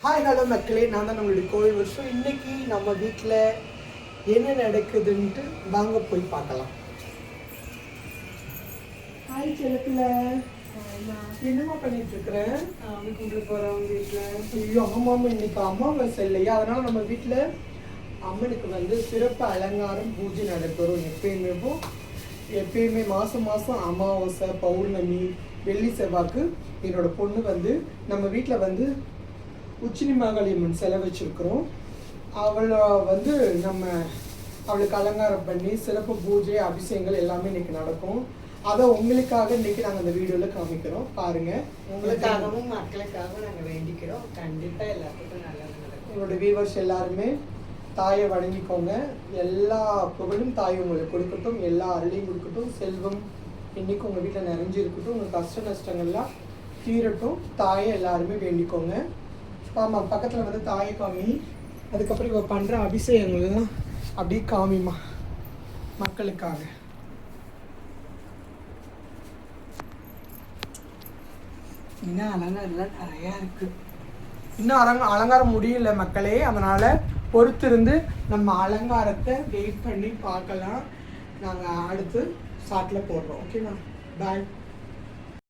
Hi hello மக்களே, நான் தான் நம்மளுடைய கோவில் வருஷம். இன்னைக்கு நம்ம வீட்டில் என்ன நடக்குதுன்ட்டு வாங்க போய் பார்க்கலாம். ஹாய் செல்லப்பில், என்னம்மா பண்ணிட்டு இருக்கிறேன்? கும்பிட்டு போகிறவங்க வீட்டில். ஐயோ ஆமாம், இன்னைக்கு அமாவாசை இல்லையா, அதனால நம்ம வீட்டில் அம்மனுக்கு வந்து சிறப்பு அலங்காரம் பூஜை நடைபெறும். எப்பயுமே மாதம் மாதம் அமாவாசை, பௌர்ணமி, வெள்ளி செவ்வாய்க்கு என்னோட பொண்ணு வந்து நம்ம வீட்டில் வந்து உச்சினி மாகாளியம்மன் சிலை வச்சுருக்குறோம். அவளை வந்து அவளுக்கு அலங்காரம் பண்ணி சிறப்பு பூஜை அபிஷேகங்கள் எல்லாமே இன்னைக்கு நடக்கும். அதை உங்களுக்காக இன்னைக்கு நாங்கள் அந்த வீடியோவில் காமிக்கிறோம், பாருங்கள். உங்களுக்காகவும் மக்களுக்காகவும் நாங்கள் வேண்டிக்கிறோம். கண்டிப்பாக எல்லாத்துக்கும் நல்லது நடக்கும். உங்களோட வியூவர்ஸ் எல்லாருமே தாயை வணங்கிக்கோங்க. எல்லா புகழும் தாய் உங்களுக்கு கொடுக்கட்டும், எல்லா அருளையும் கொடுக்கட்டும், செல்வம் இன்னைக்கு உங்கள் வீட்டில் நிறைஞ்சிருக்கட்டும், உங்கள் கஷ்ட நஷ்டங்கள்லாம் தீரட்டும். தாயை எல்லாருமே வேண்டிக்கோங்க. ஆமாம், பக்கத்தில் வந்து தாயை காமி, அதுக்கப்புறம் இவ பண்ணுற அபிஷேகங்கள்லாம் அப்படியே காமிமா மக்களுக்காக. இன்னும் அலங்காரம்லாம் நிறையா இருக்குது. இன்னும் அலங்காரம் முடியல மக்களே, அதனால் பொறுத்திருந்து நம்ம அலங்காரத்தை வெயிட் பண்ணி பார்க்கலாம். நாங்கள் அடுத்து ஷார்ட்டில் போடுறோம். ஓகேண்ணா, பாய்.